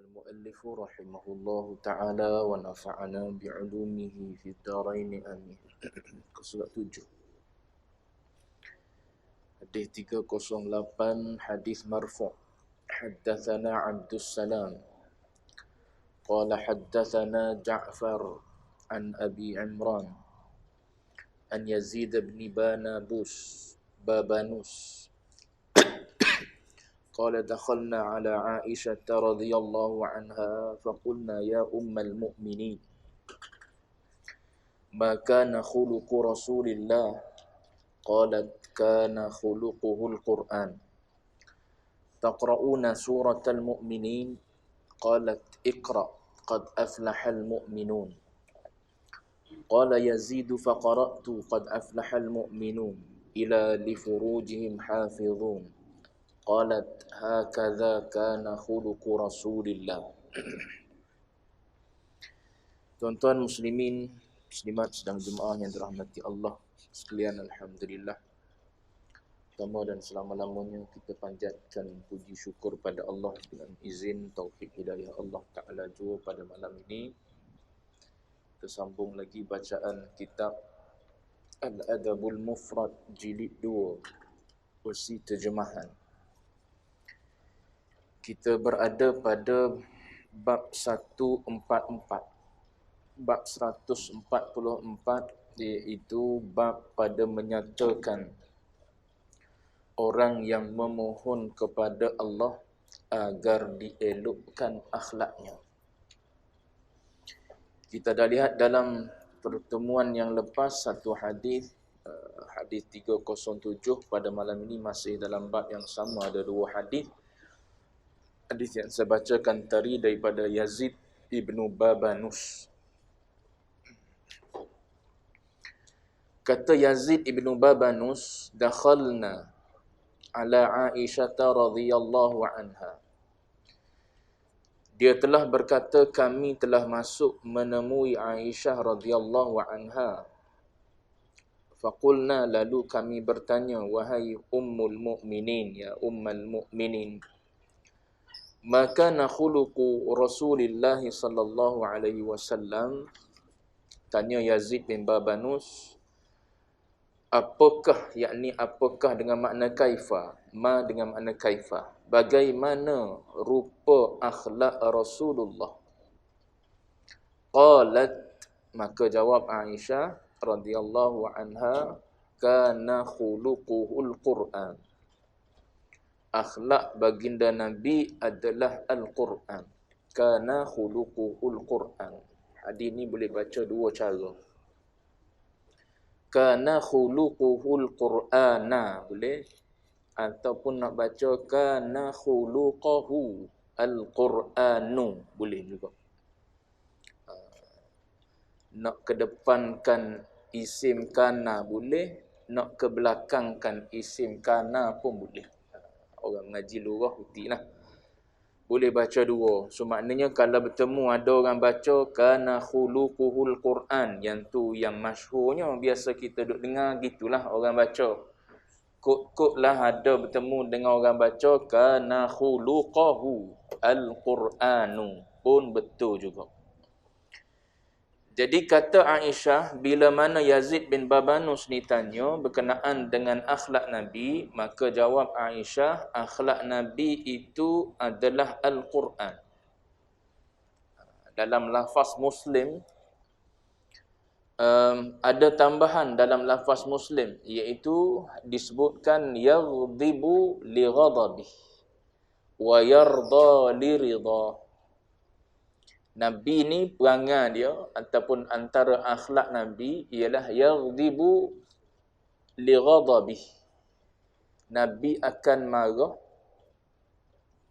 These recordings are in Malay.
المؤلف رحمه الله تعالى ونفعنا بعلومه في الدارين آمين. Surah 7. Hadis 308, hadis marfu'. Haddatsana Abdus Salam qala haddatsana Ja'far an Abi Imran an Yazid bin Babanus قال دخلنا على عائشة رضي الله عنها فقلنا يا أم المؤمنين ما كان خلق رسول الله قالت كان خلقه القرآن تقرؤون سورة المؤمنين قالت اقرأ قد أفلح المؤمنون قال يزيد فقرأت قد أفلح المؤمنون إلى لفروجهم حافظون قالت هكذا كان خلق رسول الله. Tuan-tuan muslimin, muslimat sedang jemaah yang dirahmati Allah sekalian, alhamdulillah. Pertama dan selama-lamanya kita panjatkan puji syukur pada Allah dengan izin taufik hidayah Allah Ta'ala jua pada malam ini. Kita sambung lagi bacaan kitab Al-Adabul Mufrad jilid 2 versi terjemahan. Kita berada pada bab 144. Bab 144 iaitu bab pada menyatakan orang yang memohon kepada Allah agar dielokkan akhlaknya. Kita dah lihat dalam pertemuan yang lepas satu hadis, hadis 307. Pada malam ini masih dalam bab yang sama, ada dua hadis. Hadis yang saya bacakan tadi daripada Yazid ibnu Babanus. Kata Yazid ibnu Babanus, dakhalna ala Aisyah radhiyallahu anha. Dia telah berkata, kami telah masuk menemui Aisyah radhiyallahu anha. Faqulna, lalu kami bertanya, wahai ummul mu'minin, ya ummul mu'minin, maka khuluqu Rasulillah sallallahu alaihi wasallam. Tanya Yazid bin Babanus, apakah, yakni apakah dengan makna kaifa, ma dengan makna kaifa, bagaimana rupa akhlak Rasulullah. Qalat, maka jawab Aisyah radhiyallahu anha, kana khuluquhul Qur'an. Akhlak baginda Nabi adalah Al-Quran. Kana khuluquhul Quran. Hadis ni boleh baca dua cara. Kana khuluquhul Qur'ana boleh, ataupun nak baca kana khuluquhu Al-Qur'anu boleh juga. Nak kedepankan isim kana boleh, nak kebelakangkan isim kana pun boleh. Orang mengaji lurah putihlah. Boleh baca dua. So maknanya kalau bertemu ada orang baca kana khuluquhul Quran, yang tu yang masyhurnya biasa kita duk dengar gitulah orang baca. Kok lah ada bertemu dengan orang baca kana khuluquhu al-Quranu pun betul juga. Jadi kata Aisyah, bila mana Yazid bin Babanus ni tanya berkenaan dengan akhlak Nabi, maka jawab Aisyah, akhlak Nabi itu adalah Al-Quran. Dalam lafaz Muslim, ada tambahan dalam lafaz Muslim, iaitu disebutkan yaghdibu li ghadabih wa yarda li ridha. Nabi ni perangai dia ataupun antara akhlak Nabi ialah yaghdibu li ghadabih. Nabi akan marah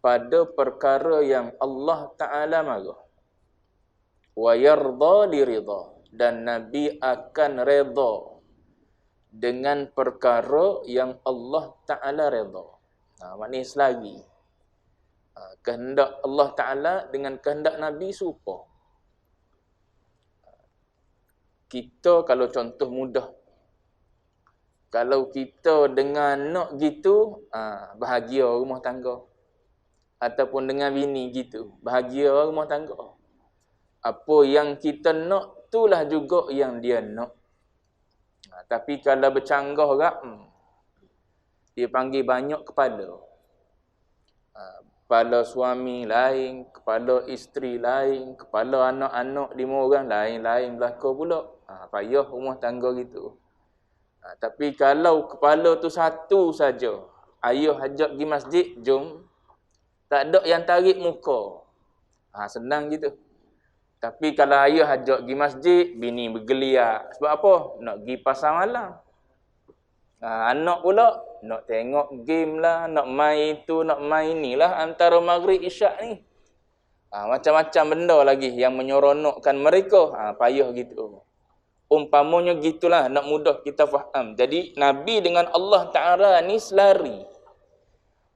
pada perkara yang Allah Ta'ala marah. Wa yarda li ridha, dan Nabi akan redha dengan perkara yang Allah Ta'ala redha. Maknanya selagi kehendak Allah Ta'ala dengan kehendak Nabi serupa. Kita kalau contoh mudah, kalau kita dengan nak gitu, bahagia rumah tangga. ataupun dengan bini gitu. Bahagia rumah tangga. Apa yang kita nak, itulah juga yang dia nak. Tapi kalau bercanggah orang, dia panggil banyak kepala. Kepala suami lain, kepala isteri lain, kepala anak-anak 5 orang lain-lain belaka pula. Payah rumah tangga gitu. Tapi kalau kepala tu satu saja, ayah ajak pergi masjid, jom. Tak ada yang tarik muka. Senang gitu. Tapi kalau ayah ajak pergi masjid, bini bergeliat. Sebab apa? Nak pergi pasar malam. Anak pula nak tengok game lah, nak main tu, nak main ni lah antara maghrib isyak ni. Macam-macam benda lagi yang menyeronokkan mereka. Payah gitu. Umpamanya gitulah, nak mudah kita faham. Jadi Nabi dengan Allah Ta'ala ni selari.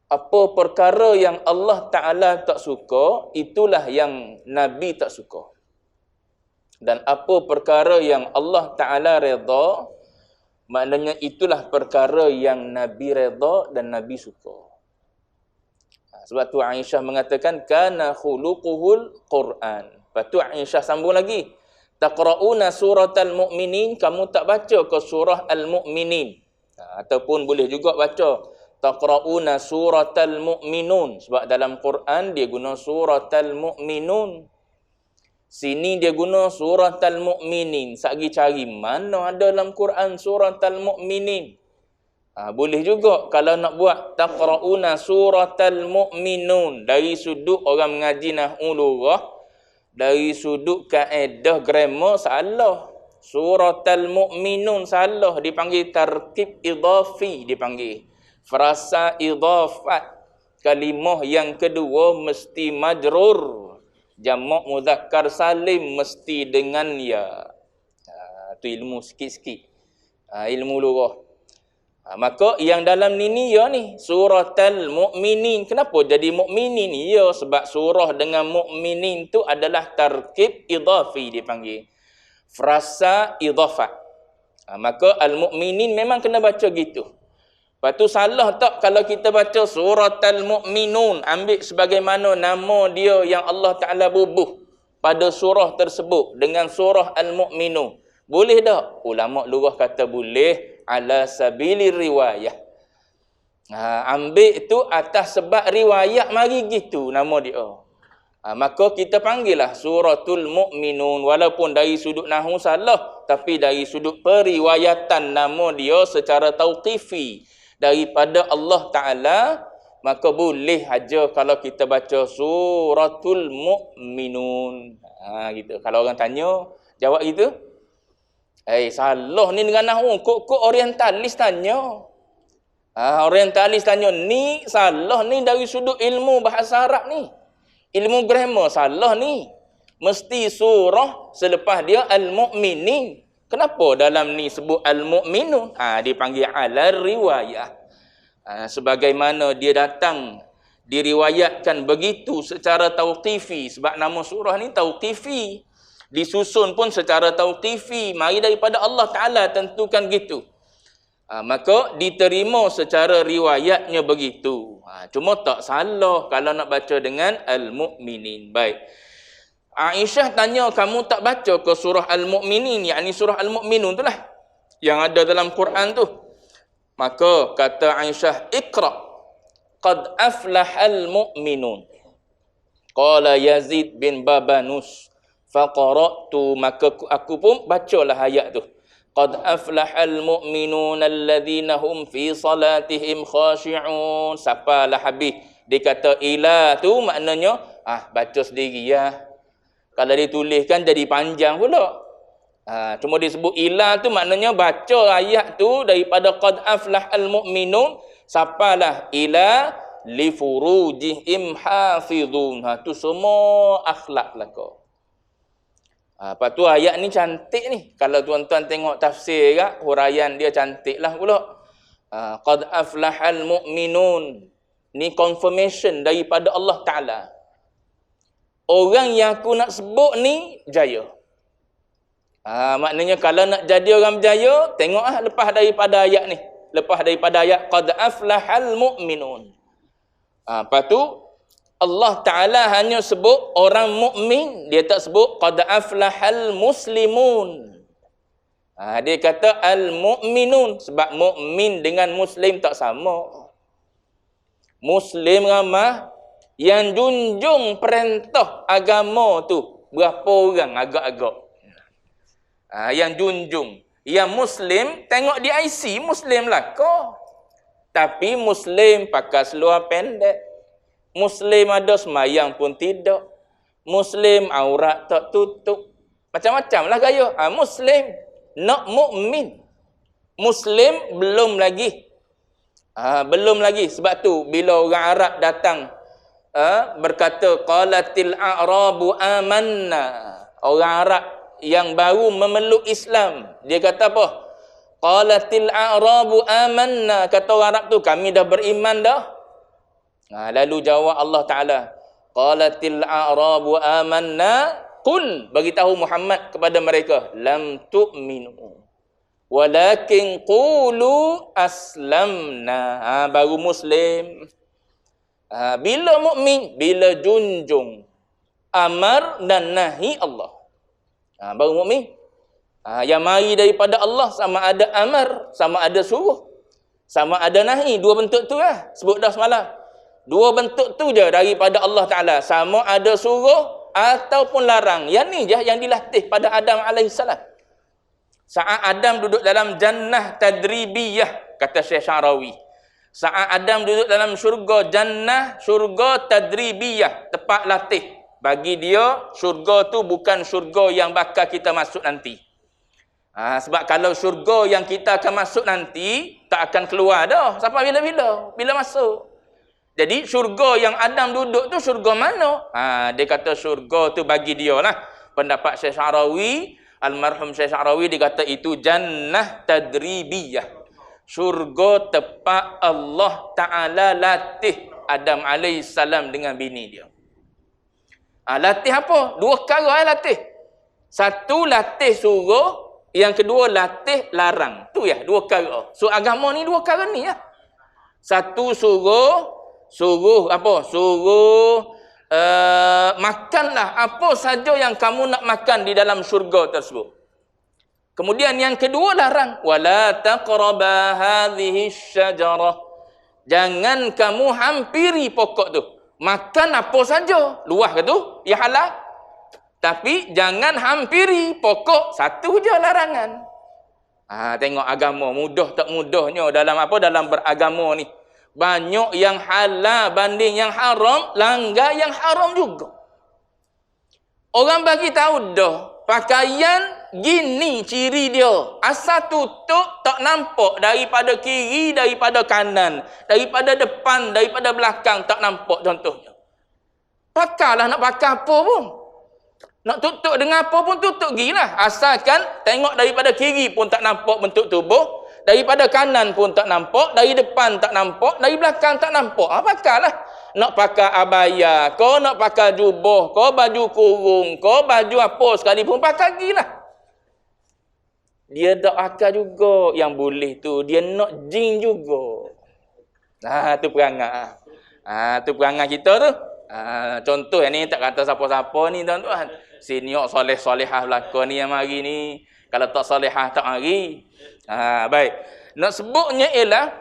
Apa perkara yang Allah Ta'ala tak suka, itulah yang Nabi tak suka. Dan apa perkara yang Allah Ta'ala redha, maknanya itulah perkara yang Nabi redha dan Nabi suka. Sebab tu Aisyah mengatakan, kana khuluquhul Quran. Lepas tu Aisyah sambung lagi. Taqra'una suratal mu'minin, kamu tak baca ke surah al-mu'minin. Ataupun boleh juga baca taqra'una suratal mu'minun. Sebab dalam Quran dia guna suratal mu'minun. Sini dia guna suratal mu'minin. Sagi cari mana ada dalam Quran suratal mu'minin. Boleh juga kalau nak buat taqra'una suratal mu'minun. Dari sudut orang mengaji nahwu lughah, dari sudut kaedah grammar salah. Suratal mu'minun salah, dipanggil tarkib idhafi, dipanggil frasa idhafat. Kalimah yang kedua mesti majrur, jamak mudzakkar salim mesti dengan ya. Tu ilmu sikit-sikit, ilmu lughah. Maka yang dalam ni ya ni suratal mu'minin. Kenapa jadi mu'minin? Ya, sebab surah dengan mu'minin tu adalah tarkib idhafi, dipanggil frasa idhafat. Maka al-mu'minin memang kena baca gitu. Lepas tu salah tak kalau kita baca suratal mu'minun, ambil sebagaimana nama dia yang Allah Ta'ala bubuh pada surah tersebut dengan surah al-mu'minun. Boleh tak? Ulama lughah kata boleh, ala sabili riwayah. Ambil tu atas sebab riwayat mari gitu nama dia. Maka kita panggil lah suratul mu'minun, walaupun dari sudut nahwu salah, tapi dari sudut periwayatan nama dia secara tauqifi daripada Allah Ta'ala, maka boleh aja kalau kita baca suratul mu'minun. Gitu. Kalau orang tanya, jawab gitu. Salah ni dengan nahwu. Kok orientalis tanya. Orientalis tanya, ni salah ni dari sudut ilmu bahasa Arab ni. Ilmu grammar salah ni. Mesti surah selepas dia al-mu'minin. Kenapa dalam ni sebut al-mu'minun? Dipanggil ala riwayah. Sebagaimana dia datang, diriwayatkan begitu secara tauqifi. Sebab nama surah ni tauqifi. Disusun pun secara tauqifi, mari daripada Allah Ta'ala tentukan gitu. Maka diterima secara riwayatnya begitu. Cuma tak salah kalau nak baca dengan al-mu'minin. Baik. Aisyah tanya, kamu tak baca ke surah al-mu'minin, yakni surah al-mu'minun tu lah yang ada dalam Quran tu. Maka kata Aisyah, Iqra qad aflahal mu'minun. Qala Yazid bin Babanus faqara'tu, maka aku pun bacalah ayat tu. Qad aflahal mu'minun alladhina hum fi salatihim khashi'un. Sapalah habis dia kata ila tu maknanya baca sendiri ya. Kalau dituliskan jadi panjang pula. Cuma disebut ila tu maknanya baca ayat tu daripada qad aflahal mu'minun, sapalah ila li furujihim hafizun. Tu semua akhlak lah kau. Lepas tu ayat ni cantik ni. Kalau tuan-tuan tengok tafsir kat, huraian dia cantik lah pula. Qad aflahal mu'minun. Ni confirmation daripada Allah Ta'ala. Orang yang aku nak sebut ni jaya. Maknanya kalau nak jadi orang berjaya, tengoklah lepas daripada ayat ni. Lepas daripada ayat qad aflahal mu'minun. Lepas tu Allah Ta'ala hanya sebut orang mukmin, dia tak sebut qad aflahal muslimun. Dia kata al-mu'minun, sebab mukmin dengan muslim tak sama. Muslim ramah yang junjung perintah agama tu berapa orang agak-agak. Yang junjung. Yang muslim tengok di IC muslim lah kau. Tapi muslim pakai seluar pendek. Muslim ada semayang pun tidak. Muslim aurat tak tutup. Macam-macam lah gaya. Muslim, not mukmin. Muslim belum lagi. Belum lagi. Sebab tu bila orang Arab datang berkata qalatil a'rabu amanna. Orang Arab yang baru memeluk Islam, dia kata apa? Qalatil a'rabu amanna. Kata orang Arab tu, kami dah beriman dah. Lalu jawab Allah Ta'ala, qalatil a'rabu amanna, qul, bagi tahu Muhammad kepada mereka, lam tu'minu walakin qulu aslamna. Baru muslim. Bila mukmin? Bila junjung amar dan nahi Allah. Baru mukmin. Yang mari daripada Allah, sama ada amar, sama ada suruh, sama ada nahi. Dua bentuk tu lah. Sebut dah semalam. Dua bentuk tu je daripada Allah Ta'ala. Sama ada suruh ataupun larang. Yang ni je yang dilatih pada Adam AS. Saat Adam duduk dalam jannah tadribiyah, kata Syekh Syarawi. Saat Adam duduk dalam syurga jannah, syurga tadribiyah, tempat latih. Bagi dia, syurga tu bukan syurga yang bakal kita masuk nanti. Sebab kalau syurga yang kita akan masuk nanti, tak akan keluar dah. Sampai bila-bila? Bila masuk? Jadi syurga yang Adam duduk tu syurga mana? Dia kata syurga tu bagi dia lah. Pendapat Syekh Syarawi, almarhum Syekh Syarawi, dia kata itu jannah tadribiyah. Syurga tempat Allah Ta'ala latih Adam AS dengan bini dia. Latih apa? Dua perkara latih. Satu latih suruh, yang kedua latih larang. Tu ya, dua perkara. So agama ni dua perkara ni ya. Satu suruh apa? Suruh makanlah apa saja yang kamu nak makan di dalam syurga tersebut. Kemudian yang kedua larang, wala taqraba hadhihi syajarah. Jangan kamu hampiri pokok tu. Makan apa saja, luah ke tu? Ya halal. Tapi jangan hampiri pokok, satu je larangan. Tengok agama mudah tak mudahnya dalam apa? Dalam beragama ni. Banyak yang halal banding yang haram, langgar yang haram juga. Orang bagi tahu dah, pakaian gini ciri dia. Asal tutup tak nampak, daripada kiri, daripada kanan, daripada depan, daripada belakang tak nampak contohnya. Pakailah nak pakai apa pun. Nak tutup dengan apa pun tutup gilah. Asalkan tengok daripada kiri pun tak nampak bentuk tubuh. Daripada kanan pun tak nampak, dari depan tak nampak, dari belakang tak nampak. Pakailah. Nak pakai abaya, kau nak pakai jubah, kau baju kurung, kau baju apa sekalipun, pakai gilah. Dia tak akal juga yang boleh tu. Dia nak jin juga. Tu perangai. Tu perangai kita tu. Contoh yang ni tak kata siapa-siapa ni tuan-tuan. Senior soleh-solehah belakang ni yang mari ni. Kalau tak solehah tak mari. Baik. Nak sebutnya ialah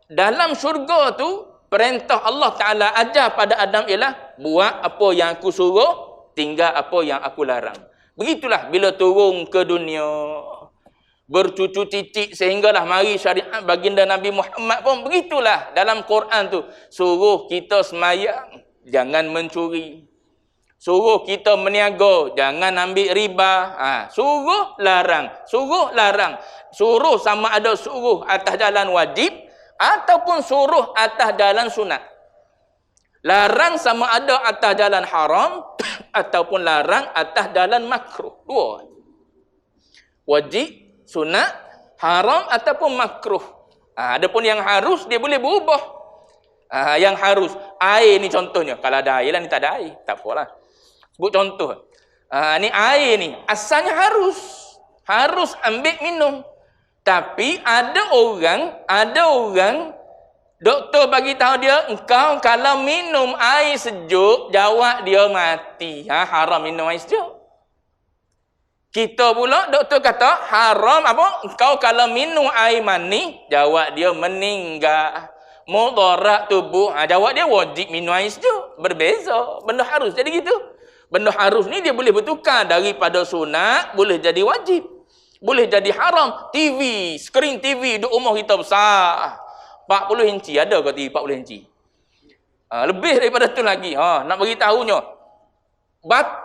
dalam syurga tu perintah Allah Ta'ala ajar pada Adam ialah buat apa yang aku suruh, tinggal apa yang aku larang. Begitulah bila turun ke dunia. Bercucu cicit sehinggalah mari syariat baginda Nabi Muhammad pun begitulah. Dalam Quran tu suruh kita semayang, jangan mencuri. Suruh kita meniaga, jangan ambil riba. Suruh larang, suruh larang. Suruh sama ada suruh atas jalan wajib ataupun suruh atas jalan sunat. Larang sama ada atas jalan haram ataupun larang atas jalan makruh. Dua. Wajib, sunat, haram ataupun makruh. Adapun yang harus dia boleh berubah. Yang harus air ni contohnya. Kalau ada air lah, ni tak ada air, tak apalah. Sebut contoh. Ni air ni asalnya harus ambil minum. Tapi ada orang Doktor bagi tahu dia, engkau kalau minum air sejuk, jawab dia mati. Haram minum air sejuk. Kita pula doktor kata haram apa? Engkau kalau minum air mani, jawab dia meninggal. Mudarat tubuh. Jawab dia wajib minum air sejuk. Berbeza. Benda harus jadi gitu. Benda harus ni dia boleh bertukar daripada sunat boleh jadi wajib. Boleh jadi haram. TV, skrin TV duk rumah kita besar. 40 inci ada ke TV 40 inci? Lebih daripada tu lagi. Nak bagi tahunya.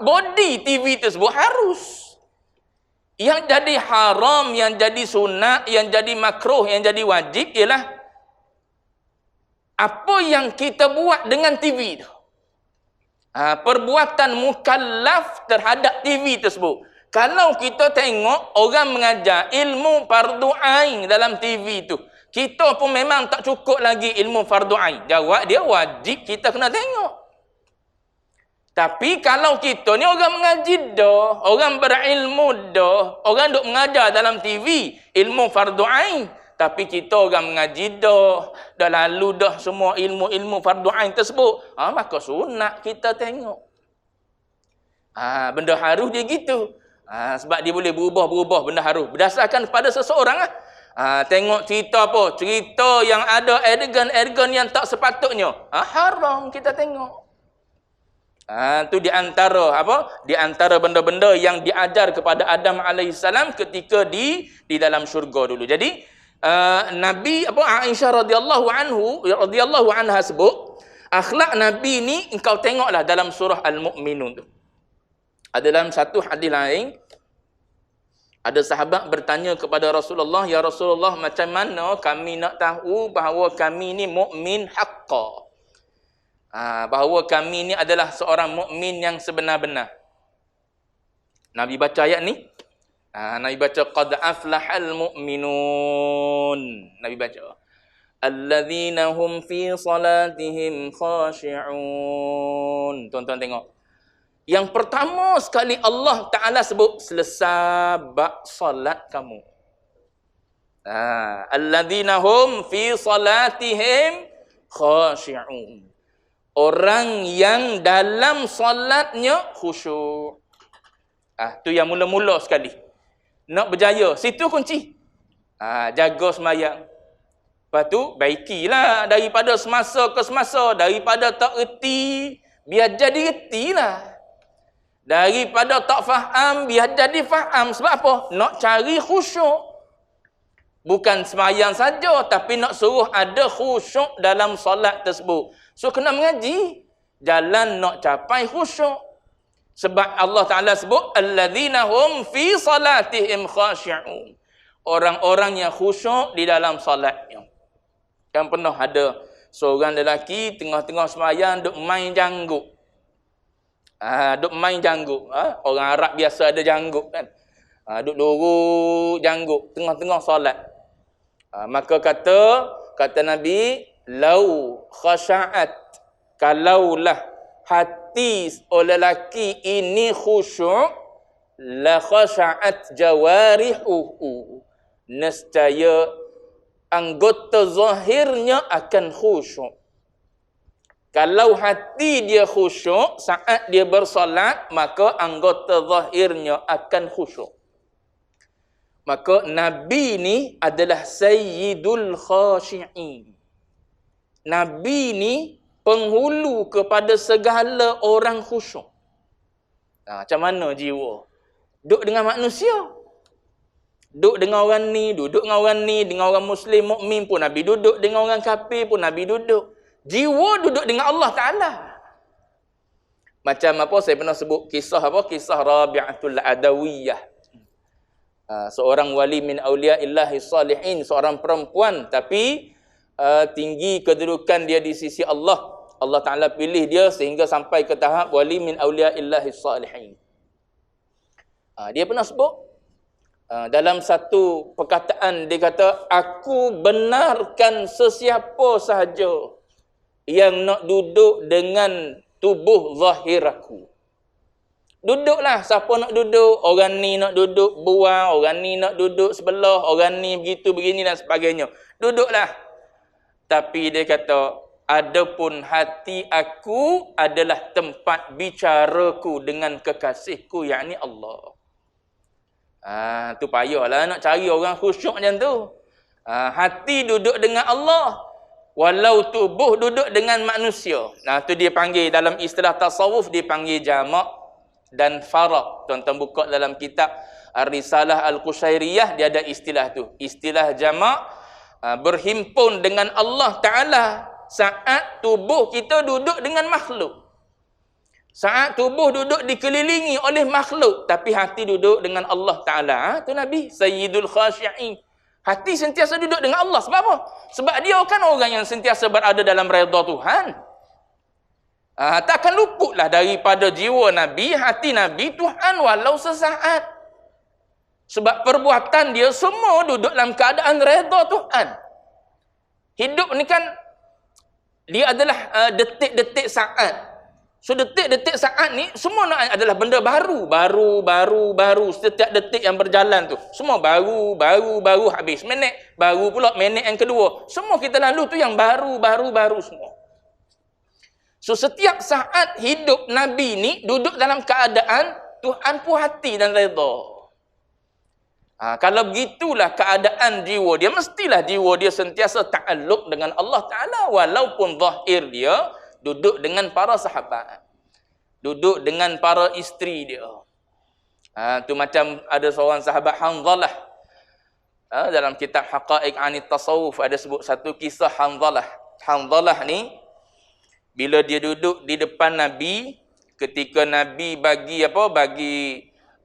Body TV tersebut harus. Yang jadi haram, yang jadi sunat, yang jadi makruh, yang jadi wajib ialah apa yang kita buat dengan TV tu. Perbuatan mukallaf terhadap TV tersebut. Kalau kita tengok orang mengajar ilmu fardu ain dalam TV tu, kita pun memang tak cukup lagi ilmu fardu ain. Jawab dia wajib kita kena tengok. Tapi kalau kita ni orang mengaji dah, orang berilmu dah, orang duk mengajar dalam TV ilmu fardu ain, tapi kita orang mengaji dah lalu dah semua ilmu-ilmu fardu ain tersebut, maka sunat kita tengok. Benda harus dia gitu. Sebab dia boleh berubah-berubah benda harus berdasarkan pada seseorang. Tengok cerita apa? Cerita yang ada adegan-adegan yang tak sepatutnya. Haram kita tengok. Tu di antara apa? Di antara benda-benda yang diajar kepada Adam alaihissalam ketika di dalam syurga dulu. Jadi Nabi Aisyah radhiyallahu anha sebut, akhlak Nabi ni engkau tengoklah dalam surah Al-Mu'minun tu. Ada dalam satu hadis lain, ada sahabat bertanya kepada Rasulullah, ya Rasulullah, macam mana kami nak tahu bahawa kami ni mukmin haqqan? Bahawa kami ni adalah seorang mukmin yang sebenar-benar. Nabi baca ayat ni. Nabi baca qad aflahal mu'minun. Nabi baca alladzina hum fi salatihim khashi'un. Tuan-tuan tengok. Yang pertama sekali Allah Ta'ala sebut selesai salat kamu. Alladzina hum fi salatihim khashi'un. Orang yang dalam solatnya khusyuk. Tu yang mula-mula sekali. Nak berjaya, situ kunci. Jaga semayang. Lepas tu, baikilah daripada semasa ke semasa. Daripada tak erti, biar jadi ertilah. Daripada tak faham, biar jadi faham. Sebab apa? Nak cari khusyuk. Bukan semayang saja, tapi nak suruh ada khusyuk dalam solat tersebut. So kena mengaji. Jalan nak capai khusyuk. Sebab Allah Ta'ala sebut, alladzina hum fi salatihim khashi'un. Orang-orang yang khusyuk di dalam salatnya. Kan pernah ada seorang lelaki tengah-tengah semayang duk main jangguk. Duk main jangguk. Orang Arab biasa ada jangguk kan. Duk lurus jangguk tengah-tengah salat. Maka kata Nabi, lau khasha'at, kalaulah hati lelaki ini khusyuk, la khasha'at jawarihuhu, nescaya anggota zahirnya akan khusyuk. Kalau hati dia khusyuk saat dia bersolat, maka anggota zahirnya akan khusyuk. Maka Nabi ni adalah Sayyidul Khashi'in. Nabi ni penghulu kepada segala orang khusyuk. Macam mana jiwa? Duduk dengan manusia. Duduk dengan orang ni, duduk dengan orang ni, dengan orang Muslim, mukmin pun Nabi duduk, dengan orang kafir pun Nabi duduk. Jiwa duduk dengan Allah Ta'ala. Macam apa saya pernah sebut kisah Kisah Rabi'atul Adawiyah. Seorang wali min awliya'illahi salihin, seorang perempuan tapi tinggi kedudukan dia di sisi Allah. Allah Ta'ala pilih dia sehingga sampai ke tahap wali min awliya'illahi salihin. Dia pernah sebut dalam satu perkataan, dia kata, aku benarkan sesiapa sahaja yang nak duduk dengan tubuh zahir aku. Duduklah, siapa nak duduk, orang ni nak duduk buang, orang ni nak duduk sebelah, orang ni begitu begini dan sebagainya. Duduklah. Tapi dia kata, adapun hati aku adalah tempat bicaraku dengan kekasihku, yakni Allah. Tu payahlah nak cari orang khusyuk macam tu. Hati duduk dengan Allah, walau tubuh duduk dengan manusia. Tu dia panggil dalam istilah tasawuf, dia panggil jamak dan faraq. Tuan-tuan buka dalam kitab Ar-Risalah Al-Qushairiyah, dia ada istilah tu. Istilah jamak, berhimpun dengan Allah Ta'ala saat tubuh kita duduk dengan makhluk. Saat tubuh duduk dikelilingi oleh makhluk, tapi hati duduk dengan Allah Ta'ala. Tu Nabi Sayyidul Khasyi'in. Hati sentiasa duduk dengan Allah. Sebab apa? Sebab dia kan orang yang sentiasa berada dalam redha Tuhan. Takkan luputlah daripada jiwa Nabi, hati Nabi, Tuhan walau sesaat. Sebab perbuatan dia semua duduk dalam keadaan redha Tuhan. Hidup ni kan, dia adalah detik-detik saat. So detik-detik saat ni semua adalah benda baru. Baru. Setiap detik yang berjalan tu semua baru habis. Minit baru pula, minit yang kedua. Semua kita lalu tu yang baru semua. So setiap saat hidup Nabi ni duduk dalam keadaan Tuhan puas hati dan redha. Kalau begitulah keadaan jiwa dia, mestilah jiwa dia sentiasa ta'alluq dengan Allah Ta'ala, walaupun zahir dia duduk dengan para sahabat, duduk dengan para isteri dia. Tu macam ada seorang sahabat Hanzalah. Dalam kitab Haqa'iq Anit Tasawuf ada sebut satu kisah Hanzalah. Hanzalah ni bila dia duduk di depan Nabi ketika Nabi bagi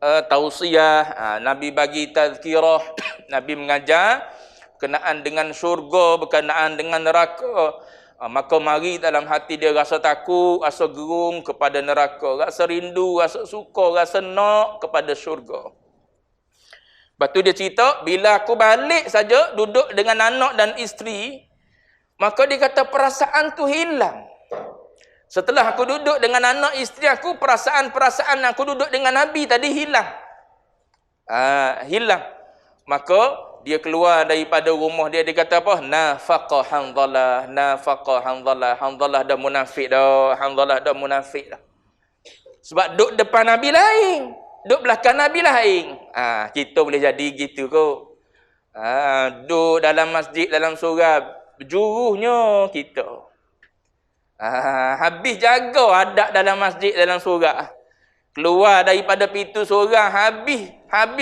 tausiah, Nabi bagi tazkirah, Nabi mengajar berkenaan dengan syurga, berkenaan dengan neraka. Maka mari dalam hati dia rasa takut, rasa gerung kepada neraka, rasa rindu, rasa suka, rasa nak kepada syurga. Lepas tu dia cerita, bila aku balik saja duduk dengan anak dan isteri, maka dia kata perasaan tu hilang. Setelah aku duduk dengan anak isteri aku, perasaan-perasaan aku duduk dengan Nabi tadi hilang. Hilang. Maka dia keluar daripada rumah dia, dia kata apa? Nafaqa Hanzalah. Hanzalah dah munafik dah. Sebab duduk depan Nabi lain, duduk belakang Nabi lain. Kita boleh jadi gitu kot. Duduk dalam masjid, dalam surau, juruhnya kita. Habis jaga adab dalam masjid, dalam surau. Keluar daripada pintu surau, habis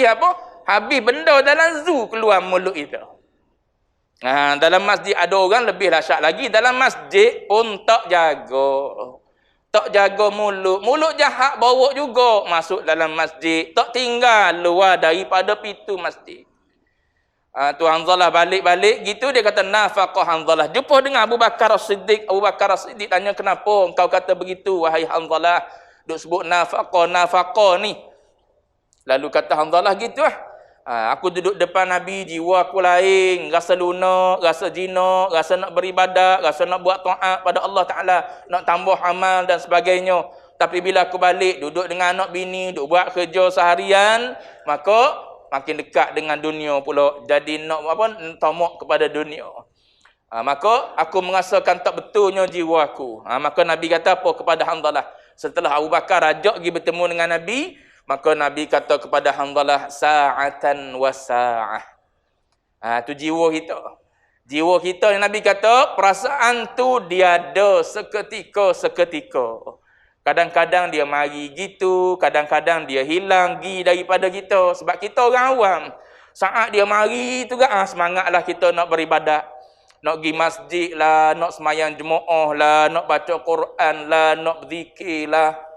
apa? Habis benda dalam zoo keluar mulut itu. Dalam masjid ada orang lebih dahsyat lagi. Dalam masjid pun tak jaga. Tak jaga mulut. Mulut jahat bawa juga masuk dalam masjid. Tak tinggal luar daripada pintu masjid. Tu Hanzalah balik-balik gitu, dia kata nafaqah Hanzalah. Jumpa dengan Abu Bakar As-Siddiq. Abu Bakar As-Siddiq tanya, kenapa engkau kata begitu wahai Hanzalah? Duk sebut nafaqah ni. Lalu kata Hanzalah gitu lah. Aku duduk depan Nabi, jiwa aku lain, rasa lunak, rasa jinak, rasa nak beribadat, rasa nak buat taat pada Allah Ta'ala, nak tambah amal dan sebagainya. Tapi bila aku balik, duduk dengan anak bini, duduk buat kerja seharian, maka makin dekat dengan dunia pula. Jadi nak tamak kepada dunia. Maka aku merasakan tak betulnya jiwa aku. Maka Nabi kata apa kepada Hanzalah? Setelah Abu Bakar ajak pergi bertemu dengan Nabi, maka Nabi kata kepada Hanzalah, sa'atan wa sa'ah. Tu jiwa kita. Jiwa kita yang Nabi kata, perasaan tu dia ada seketika. Kadang-kadang dia mari gitu, kadang-kadang dia hilang pergi daripada kita. Sebab kita orang awam. Saat dia mari tu kan, semangatlah kita nak beribadat. Nak pergi masjid lah, nak semayang jemaah lah, nak baca Quran lah, nak berzikir lah.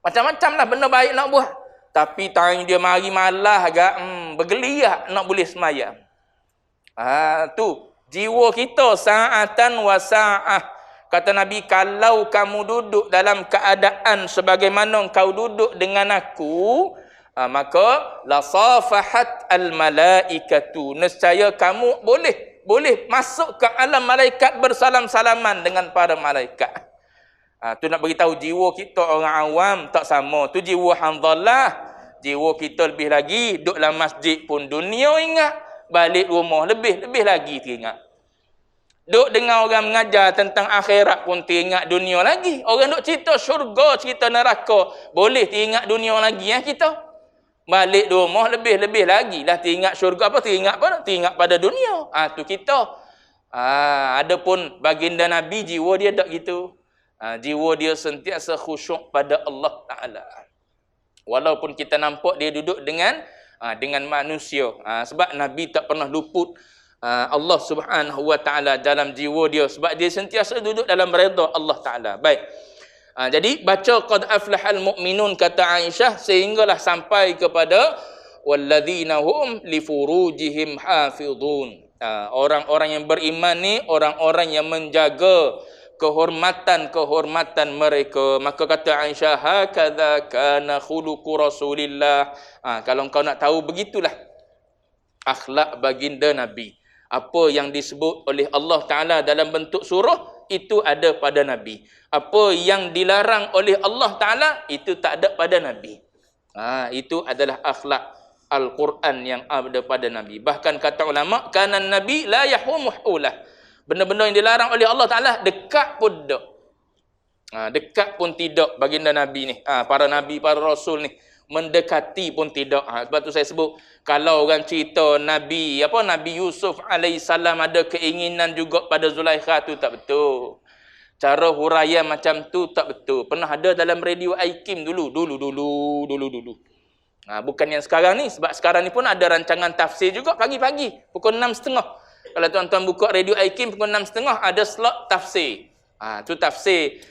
Macam-macam lah benda baik nak buat. Tapi time dia mari malah agak bergeliat nak boleh semayang. Tu jiwa kita sa'atan wa sa'ah. Kata Nabi, kalau kamu duduk dalam keadaan sebagaimana kau duduk dengan aku, maka la safahat al malaikatu. Nescaya kamu boleh masuk ke alam malaikat bersalam-salaman dengan para malaikat. Tu nak beritahu jiwa kita orang awam tak sama. Tu jiwa Hanzalah. Jiwa kita lebih lagi. Duduk dalam masjid pun dunia ingat. Balik rumah lebih lagi teringat. Duk dengar orang mengajar tentang akhirat pun teringat dunia lagi. Orang duk cerita syurga, cerita neraka, boleh teringat dunia lagi ya kita. Balik rumah lebih-lebih lagi lah teringat syurga apa? Teringat apa? Teringat pada dunia. Tu kita. Adapun baginda Nabi, jiwa dia tak gitu. Jiwa dia sentiasa khusyuk pada Allah Ta'ala. Walaupun kita nampak dia duduk dengan manusia. Sebab Nabi tak pernah luput Allah Subhanahu wa Ta'ala dalam jiwa dia, sebab dia sentiasa duduk dalam redha Allah Ta'ala. Baik. Jadi baca qad aflahal mu'minun kata Aisyah sehinggalah sampai kepada walladzina hum li furujihim hafizun. Orang-orang yang beriman ni orang-orang yang menjaga kehormatan mereka. Maka kata Aisyah, hakadza kana khuluqu Rasulillah. Kalau kau nak tahu, begitulah akhlak baginda Nabi. Apa yang disebut oleh Allah Ta'ala dalam bentuk surah, itu ada pada Nabi. Apa yang dilarang oleh Allah Ta'ala, itu tak ada pada Nabi. Itu adalah akhlak Al-Quran yang ada pada Nabi. Bahkan kata ulama, kanan Nabi la yahumuhulah. Benda-benda yang dilarang oleh Allah Ta'ala, dekat pun tak. Dekat pun tidak baginda Nabi ni. Para Nabi, para Rasul ni. Mendekati pun tidak. Sebab tu saya sebut, kalau orang cerita Nabi Yusuf alaihissalam ada keinginan juga pada Zulaikha, tu tak betul. Cara huraian macam tu tak betul. Pernah ada dalam radio Aikim dulu. Bukan yang sekarang ni. Sebab sekarang ni pun ada rancangan tafsir juga pagi-pagi pukul 6.30. Kalau tuan-tuan buka radio Aikim pukul 6.30 ada slot tafsir. Tu tafsir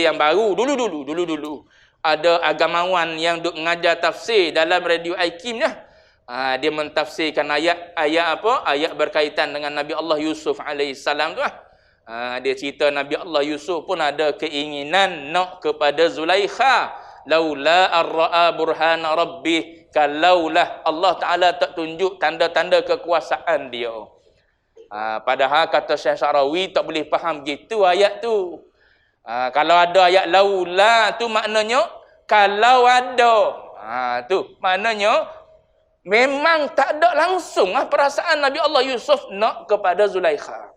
yang baru dulu. Ada agamawan yang duk mengajar tafsir dalam radio Aikim dah. Dia mentafsirkan ayat berkaitan dengan Nabi Allah Yusuf alaihissalam tu lah. Dia cerita Nabi Allah Yusuf pun ada keinginan nak kepada Zulaikha. Laula ar-ra'a burhana rabbih. Kalaulah Allah Ta'ala tak tunjuk tanda-tanda kekuasaan dia. Padahal kata Syekh Sa'rawi tak boleh faham gitu ayat tu. Kalau ada ayat laula tu maknanya kalau ada. Tu maknanya memang tak ada langsung perasaan Nabi Allah Yusuf nak kepada Zulaikha.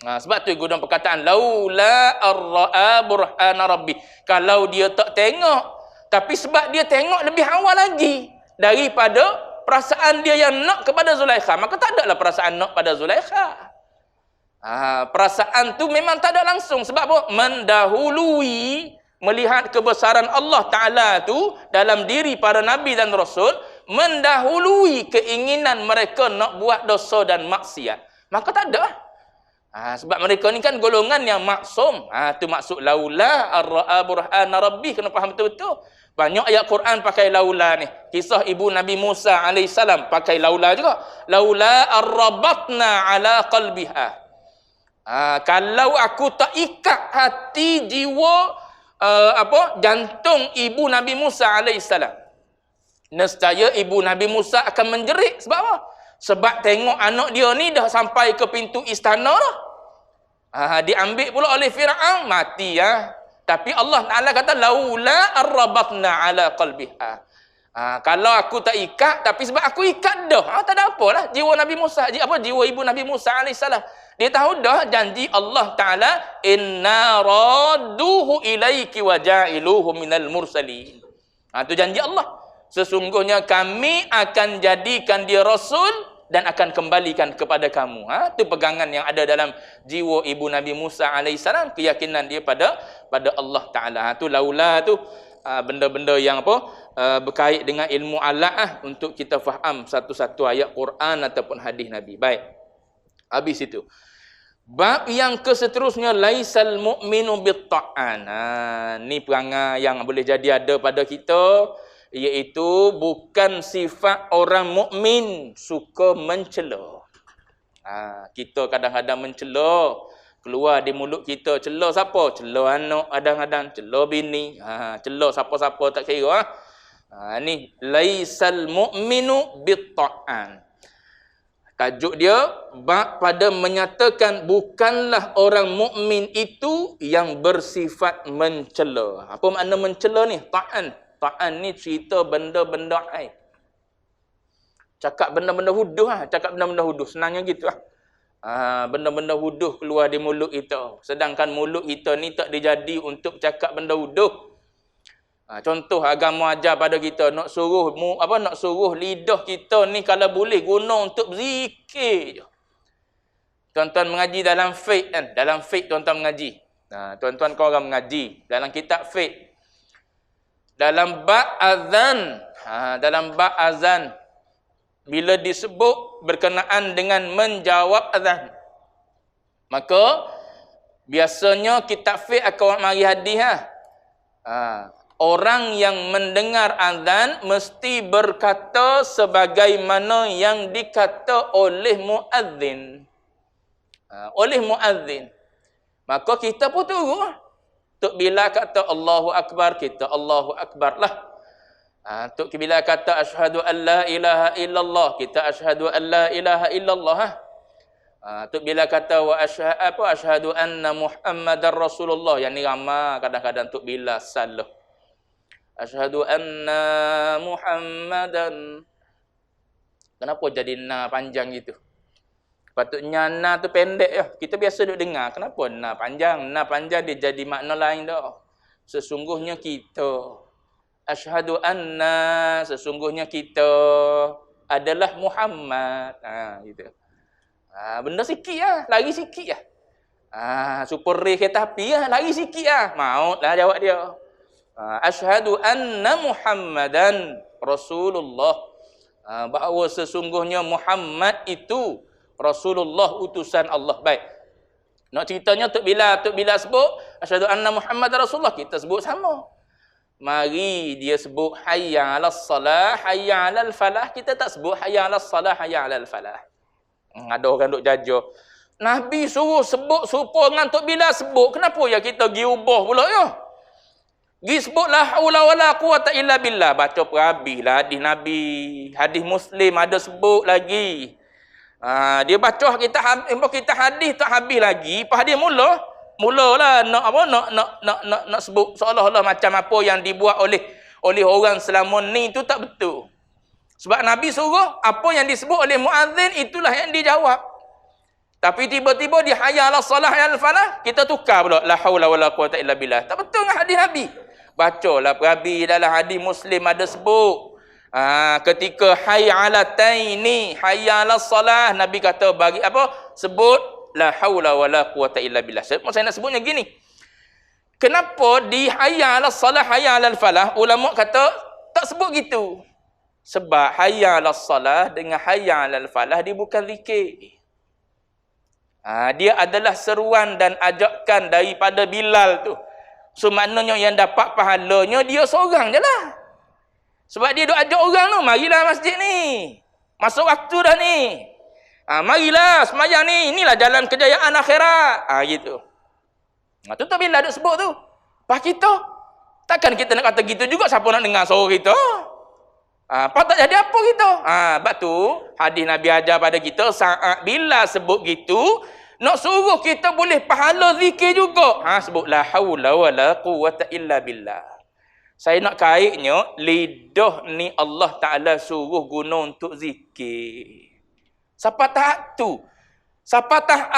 Sebab tu guna perkataan laula ar-ra'a burhana rabbi. Kalau dia tak tengok, tapi sebab dia tengok lebih awal lagi daripada perasaan dia yang nak kepada Zulaikha, maka tak adalah perasaan nak pada Zulaikha. Perasaan tu memang tak ada langsung. Sebab apa? Mendahului melihat kebesaran Allah Ta'ala tu dalam diri para Nabi dan Rasul, mendahului keinginan mereka nak buat dosa dan maksiat. Maka tak ada. Sebab mereka ni kan golongan yang maksum. Tu maksud laula ar-ra'a burhana rabbi. Kena faham betul-betul. Banyak ayat Quran pakai laula ni. Kisah ibu Nabi Musa alaihissalam pakai laula juga. Laula ar-rabatna ala qalbiha. Kalau aku tak ikat hati, jiwa, jantung ibu Nabi Musa alaihissalam, nescaya ibu Nabi Musa akan menjerit. Sebab apa? Sebab tengok anak dia ni dah sampai ke pintu istana dah. Diambil pula oleh Fir'aun, mati ya. Tapi Allah Ta'ala kata laula ar-rabatna ala qalbiha. Kalau aku tak ikat, tapi sebab aku ikat dah, tak ada apalah. Jiwa Nabi Musa, jiwa ibu Nabi Musa alaihissalam, dia tahu dah janji Allah Ta'ala, inna radduhu ilaiki wa ja'iluhu minal mursalin. Tu janji Allah. Sesungguhnya kami akan jadikan dia rasul dan akan kembalikan kepada kamu. Tu pegangan yang ada dalam jiwa ibu Nabi Musa alaihissalam, keyakinan dia pada Allah Ta'ala. Tu laula tu benda-benda yang berkait dengan ilmu alat untuk kita faham satu-satu ayat Quran ataupun hadis Nabi. Baik. Habis itu. Bab yang keseterusnya, laisal mu'minu bitta'an. Ni perangai yang boleh jadi ada pada kita, iaitu bukan sifat orang mukmin suka mencela. Kita kadang-kadang mencela, keluar di mulut kita, cela siapa? Cela anak, kadang-kadang cela bini, cela siapa-siapa tak kira. Ni laisal mu'minu bitta'an. Tajuk dia bab pada menyatakan bukanlah orang mukmin itu yang bersifat mencela. Apa makna mencela ni? Ta'an. Ta'an ni cerita benda-benda aib. Cakap benda-benda huduh Cakap benda-benda huduh. Senangnya gitu Benda-benda huduh keluar di mulut kita. Sedangkan mulut kita ni tak dijadi untuk cakap benda huduh. Contoh agama ajar pada kita nak suruh lidah kita ni kalau boleh guna untuk berzikir je. Tuan-tuan mengaji dalam fiqh kan? Dalam fiqh tuan-tuan mengaji. Tuan-tuan kau orang mengaji dalam kitab fiqh. Dalam bab azan, bila disebut berkenaan dengan menjawab azan, maka biasanya kitab fiqh akan mari hadis orang yang mendengar azan mesti berkata sebagaimana yang dikata oleh muazzin. Maka kita pun turut. Tok bila kata Allahu Akbar, kita Allahu Akbar lah. Tok bila kata asyhadu an la ilaha illallah, kita asyhadu an la ilaha illallah. Tok bila kata asyhadu anna Muhammadar Rasulullah, yang ni ramai kadang-kadang tok bila salah. Asyhadu anna Muhammadan. Kenapa jadi na panjang gitu? Patutnya na tu pendek ya. Kita biasa duk dengar. Kenapa na panjang? Na panjang dia jadi makna lain dah. Sesungguhnya kita. Asyhadu anna, sesungguhnya kita adalah Muhammad. Gitu. Benda sikit lah. Lari sikit lah. Super race kereta api lah. Lari sikit lah. Maut lah jawab dia. Asyhadu anna Muhammadan Rasulullah. Bahawa sesungguhnya Muhammad itu Rasulullah, utusan Allah. Baik. Nak ceritanya Tok Bila sebut asyhadu anna Muhammadan Rasulullah, kita sebut sama. Mari dia sebut hayya 'alas salah, hayya 'alal falah, kita tak sebut hayya 'alas salah, hayya 'alal falah. Ada orang duk jaja. Nabi suruh sebut serupa dengan Tok Bila sebut. Kenapa ya kita pergi ubah pula ya? Pergi sebut la haula wala quwata illa billah. Baca perhabislah hadis Nabi. Hadis Muslim ada sebut lagi. Dia baca kita hadis tak habis lagi. Pas dia mulalah nak sebut seolah-olah macam apa yang dibuat oleh orang selama ni tu tak betul. Sebab Nabi suruh apa yang disebut oleh muazzin itulah yang dijawab. Tapi tiba-tiba di hayya 'alas salah hayya 'alal falah kita tukar pula la haula wala quwata illa billah. Tak betul dengan hadis Nabi. Bacalah perhabis dalam hadis Muslim ada sebut. Ketika hayya 'alataini, hayya 'alas salah, Nabi kata bagi apa? Sebut la haula wala quwata illa billah. Saya nak sebutnya gini. Kenapa di hayya 'alas salah, hayya 'alal falah ulama kata tak sebut gitu? Sebab hayya 'alas salah dengan hayya 'alal falah dia bukan zikir. Dia adalah seruan dan ajakan daripada Bilal tu. So maknanya yang dapat pahalanya dia seorang je lah. Sebab dia duk ajak orang tu, marilah masjid ni. Masuk waktu dah ni. Marilah semayang ni. Inilah jalan kejayaan akhirat. Gitu. Tu tak bila duk sebut tu. Pas kita, takkan kita nak kata gitu juga, siapa nak dengar suara kita? Apa tak jadi apa kita? Sebab tu, hadis Nabi ajar pada kita, saat bila sebut gitu, nak suruh kita boleh pahala zikir juga. Sebut la haula wala quwata illa billah. Saya nak kaitnya, lidah ni Allah Ta'ala suruh guna untuk zikir. Siapa tak tu? Siapa tak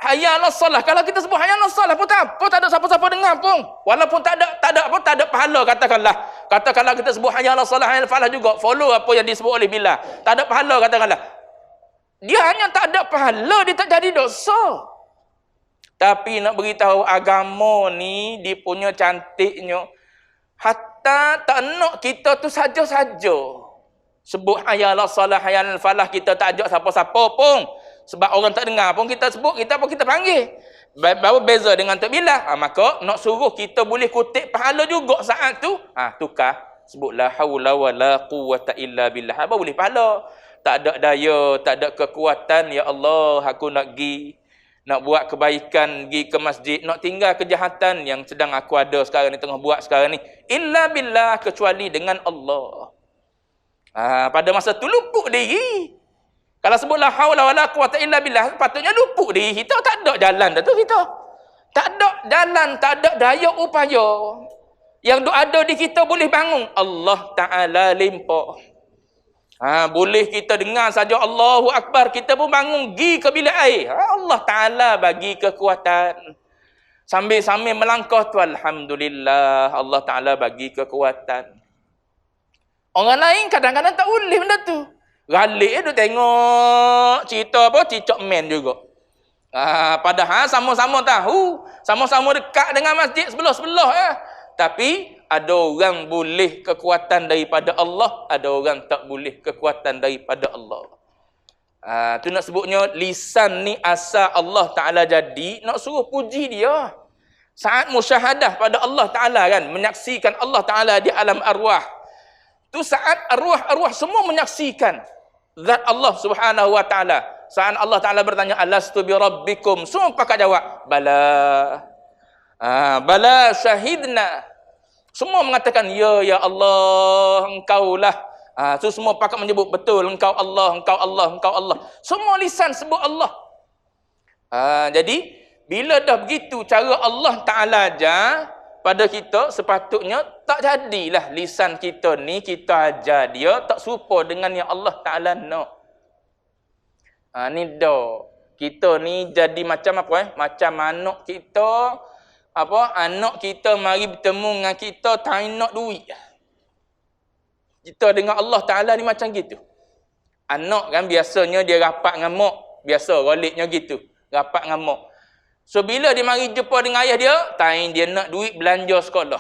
hayya 'alas salah. Kalau kita sebut hayya 'alas salah pun tak apa, tak ada siapa-siapa dengar pun. Walaupun tak ada pahala, katakanlah kita sebut hayya 'alas salah, hayya 'alal falah juga, follow apa yang disebut oleh Bilal. Tak ada pahala katakanlah. Dia hanya tak ada pahala, dia tak jadi dosa. Tapi nak beritahu agama ni dia punya cantiknya. Hatta tak nak kita tu saja-saja sebut hayya 'alas salah, hayya 'alal falah, kita tak ajak siapa-siapa pun. Sebab orang tak dengar pun kita sebut, kita panggil. Baru beza dengan Tok Bila. Maka nak suruh kita boleh kutip pahala juga saat tu. Tukar. Sebut la haula wala quwata illa billah. Apa boleh pahala? Tak ada daya, tak ada kekuatan. Ya Allah, aku nak nak buat kebaikan, pergi ke masjid, nak tinggal kejahatan yang sedang aku ada sekarang ni, tengah buat sekarang ni. Illa billah, kecuali dengan Allah. Pada masa tu luput diri. Kalau sebut la haula wala quwata illa billah, patutnya luput diri kita, tak ada jalan dah tu kita. Tak ada jalan, tak ada daya upaya. Yang ada di kita boleh bangun. Allah Ta'ala limpah. Boleh kita dengar saja Allahu Akbar, kita pun bangun pergi ke bilik air. Allah Ta'ala bagi kekuatan. Sambil-sambil melangkah tu, alhamdulillah, Allah Ta'ala bagi kekuatan. Orang lain kadang-kadang tak boleh benda tu. Galik tu tengok cerita apa, cicak men juga. Padahal sama-sama tahu, sama-sama dekat dengan masjid sebelah-sebelah ya. Tapi ada orang boleh kekuatan daripada Allah, ada orang tak boleh kekuatan daripada Allah. Tu nak sebutnya lisan ni asal Allah Ta'ala jadi, nak suruh puji dia. Saat musyahadah pada Allah Ta'ala kan, menyaksikan Allah Ta'ala di alam arwah. Tu saat arwah-arwah semua menyaksikan zat Allah Subhanahu Wa Ta'ala. Saat Allah Ta'ala bertanya, alastu bi rabbikum, semua pakat jawab, bala. Bala syahidna. Semua mengatakan, ya Allah, engkaulah. So semua pakat menyebut, betul, engkau Allah, engkau Allah, engkau Allah. Semua lisan sebut Allah. Jadi, bila dah begitu cara Allah Ta'ala ajar pada kita, sepatutnya tak jadilah lisan kita ni, kita ajar dia, tak serupa dengan yang Allah Ta'ala nak. Ni dah. Kita ni jadi macam apa Macam anak kita, anak kita mari bertemu dengan kita, tak nak duit. Kita dengan Allah Ta'ala ni macam gitu. Anak kan biasanya dia rapat dengan mak. Biasa roliknya gitu. Rapat dengan mak. So bila dia mari jumpa dengan ayah dia, dia nak duit belanja sekolah.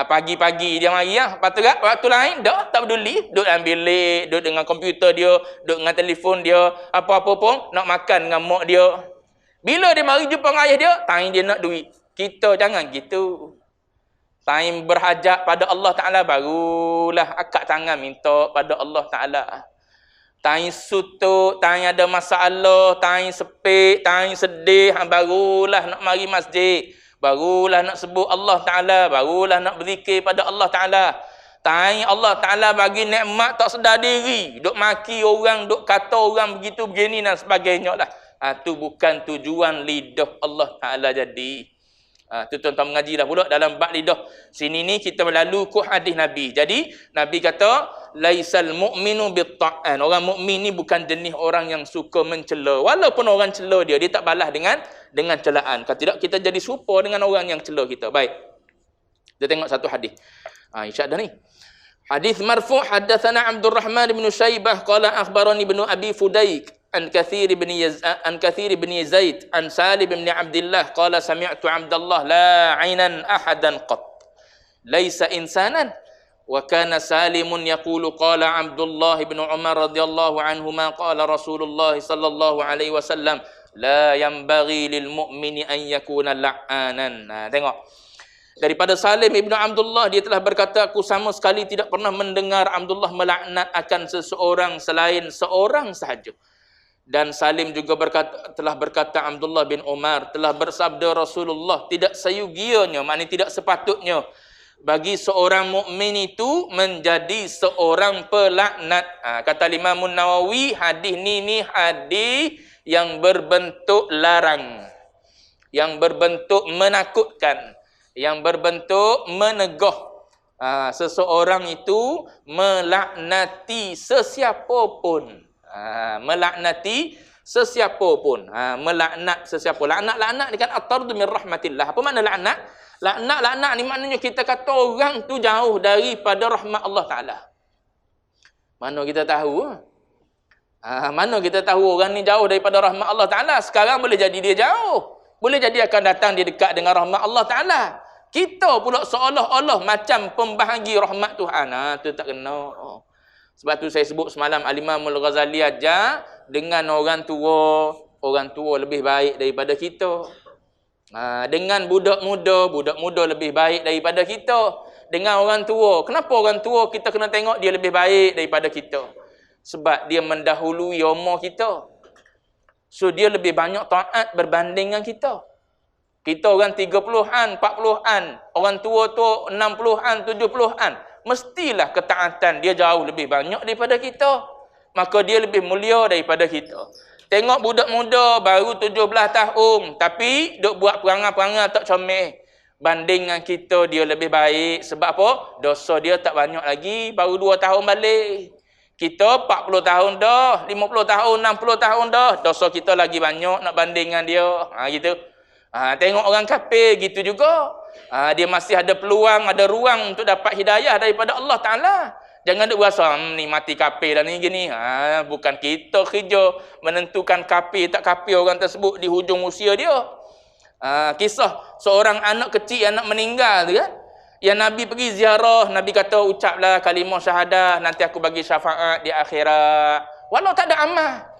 Pagi-pagi dia mari Lepas tu waktu lain tak peduli, duduk dalam bilik, duduk dengan komputer dia, duduk dengan telefon dia, apa-apa pun nak makan dengan mak dia. Bila dia mari jumpa dengan ayah dia, dia nak duit. Kita jangan gitu. Time berhajat pada Allah Ta'ala, barulah akak tangan minta pada Allah Ta'ala. Time sutuk, time ada masalah, time sepik, time sedih, barulah nak mari masjid. Barulah nak sebut Allah Ta'ala, barulah nak berzikir pada Allah Ta'ala. Time Allah Ta'ala bagi nikmat tak sedar diri, duk maki orang, duk kata orang begitu begini dan sebagainya lah. Tu bukan tujuan lidah Allah Ta'ala jadi. Tu tuan-tuan mengaji dah pula dalam bab lidah. Sini ni kita melalui hadis Nabi. Jadi Nabi kata, laisal mu'minu bitta'an. Orang mukmin ni bukan jenis orang yang suka mencela. Walaupun orang cela dia tak balas dengan celaan. Kalau tidak kita jadi serupa dengan orang yang cela kita. Baik. Kita tengok satu hadis. Insya-Allah ni. Hadis marfu' haddatsana Abdul Rahman bin Syaibah qala akhbarani ibnu Abi Fudayk an Kathir bin Zaid an Salim bin Abdullah qala sami'tu Abdullah la 'ainan ahadan qat laisa insanan wa kana Salimun yaqulu qala Abdullah bin Umar radhiyallahu anhuma qala Rasulullah sallallahu alaihi wasallam la yanbaghi lil mu'mini an yakuna la'anan. Tengok. Daripada Salim Ibn Abdullah, dia telah berkata, aku sama sekali tidak pernah mendengar Abdullah melaknat akan seseorang selain seorang sahaja. Dan Salim juga telah berkata Abdullah bin Umar telah bersabda Rasulullah, tidak sayugianya, maknanya tidak sepatutnya bagi seorang mukmin itu menjadi seorang pelaknat. Kata Imam Nawawi, hadis ni hadis yang berbentuk larang, yang berbentuk menakutkan, yang berbentuk menegah. Seseorang itu melaknati sesiapa pun. Melaknati sesiapa pun. Melaknat sesiapa. Laknat ni kan at-tardu min rahmatillah. Apa makna laknat? Laknat ni maknanya kita kata orang tu jauh daripada rahmat Allah Ta'ala. Mana kita tahu? Mana kita tahu orang ni jauh daripada rahmat Allah Ta'ala? Sekarang boleh jadi dia jauh. Boleh jadi akan datang dia dekat dengan rahmat Allah Ta'ala. Kita pula seolah-olah macam pembahagi rahmat Tuhan. Tu tak kena. Sebab tu saya sebut semalam Al-Imam Al-Ghazali ajar dengan orang tua lebih baik daripada kita. Dengan budak muda lebih baik daripada kita. Dengan orang tua, kenapa orang tua kita kena tengok dia lebih baik daripada kita? Sebab dia mendahului umur kita. So dia lebih banyak taat berbanding dengan kita. Kita orang 30-an, 40-an, orang tua tu 60-an, 70-an. Mestilah ketaatan dia jauh lebih banyak daripada kita. Maka dia lebih mulia daripada kita. Tengok budak muda baru 17 tahun, tapi duk buat perangai-perangai tak comel. Banding dengan kita dia lebih baik. Sebab apa? Dosa dia tak banyak lagi, baru 2 tahun balik. Kita 40 tahun dah, 50 tahun, 60 tahun dah, dosa kita lagi banyak nak banding dengan dia. Gitu. Tengok orang kafir gitu juga. Dia masih ada peluang, ada ruang untuk dapat hidayah daripada Allah Ta'ala. Jangan duk berasa, ni mati kafir dah ni gini. Bukan kita kerja menentukan kafir tak kafir orang tersebut di hujung usia dia. Kisah seorang anak kecil, anak meninggal tu kan. Yang Nabi pergi ziarah, Nabi kata ucaplah kalimah syahadah, nanti aku bagi syafaat di akhirat. Walau tak ada amal.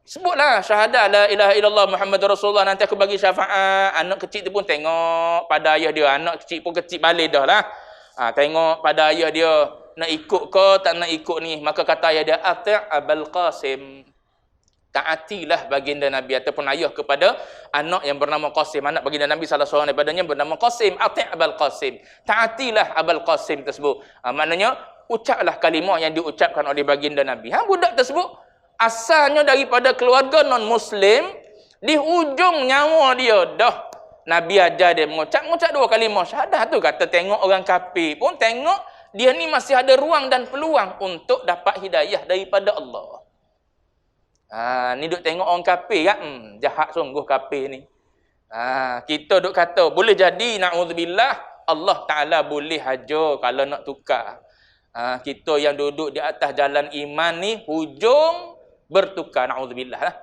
Sebutlah syahadah la ilaha illallah Muhammadur Rasulullah, nanti aku bagi syafaat. Anak kecil tu pun tengok pada ayah dia. Anak kecil pun kecil balik dah lah. Tengok pada ayah dia, nak ikut ke tak nak ikut ni. Maka kata ayah dia, ati' Abul Qasim. Taatilah baginda Nabi ataupun ayah kepada anak yang bernama Qasim. Anak baginda Nabi SAW daripadanya bernama Qasim. Ati' Abul Qasim. Taatilah Abul Qasim tersebut. Maknanya, ucaplah kalimah yang diucapkan oleh baginda Nabi. Budak tersebut asalnya daripada keluarga non-Muslim, di hujung nyawa dia dah Nabi ajar dia mengucap dua kalimah syahadah tu. Kata tengok orang kafir pun tengok dia ni masih ada ruang dan peluang untuk dapat hidayah daripada Allah. Ni duk tengok orang kafir kan, jahat sungguh kafir ni. Kita duk kata boleh jadi na'udzubillah Allah Ta'ala boleh hajar kalau nak tukar. Kita yang duduk di atas jalan iman ni hujung bertukar, na'udzubillah lah.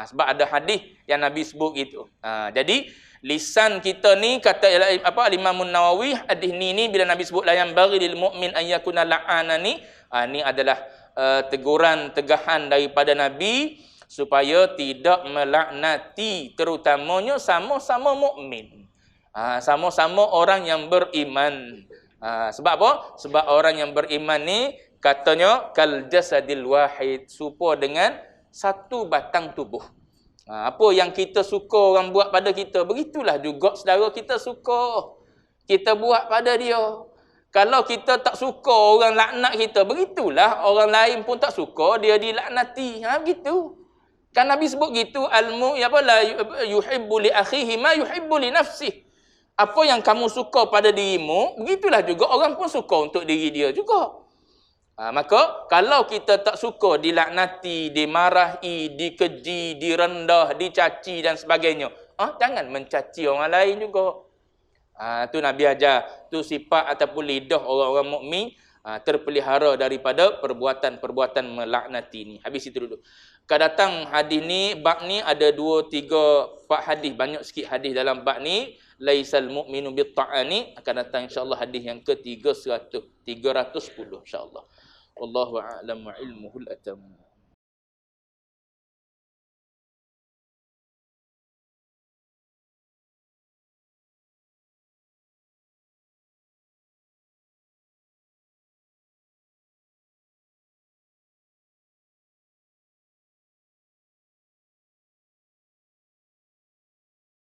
Sebab ada hadis yang Nabi sebut gitu. Jadi lisan kita ni kata Imam Nawawi, hadis ni bila Nabi sebut la yang bagi lil mukmin an yakuna la'anani, ni adalah teguran tegahan daripada Nabi supaya tidak melaknati terutamanya sama-sama mukmin. Sama-sama orang yang beriman. Sebab apa? Sebab orang yang beriman ni katanya kal jasadil wahid, serupa dengan satu batang tubuh. Apa yang kita suka orang buat pada kita, begitulah juga saudara kita suka kita buat pada dia. Kalau kita tak suka orang laknat kita, begitulah orang lain pun tak suka dia dilaknati. Begitu. Kan Nabi sebut gitu, la yuhibbu li akhihi ma yuhibbu li nafsihi. Apa yang kamu suka pada dirimu, begitulah juga orang pun suka untuk diri dia juga. Maka kalau kita tak suka dilaknati, dimarahi, dikeji, direndah, dicaci dan sebagainya, jangan mencaci orang lain juga. Tu Nabi ajar, tu sifat ataupun lidah orang-orang mukmin terpelihara daripada perbuatan-perbuatan melaknati ni. Habis itu dulu. Akan datang hadis ni, bab ni ada 2, 3, 4 hadis, banyak sikit hadis dalam bab ni. Laisal mu'minu bitta'ani, akan datang insya-Allah hadis yang ke-310 insya-Allah. Wallahu a'lam wa ilmuhul atam.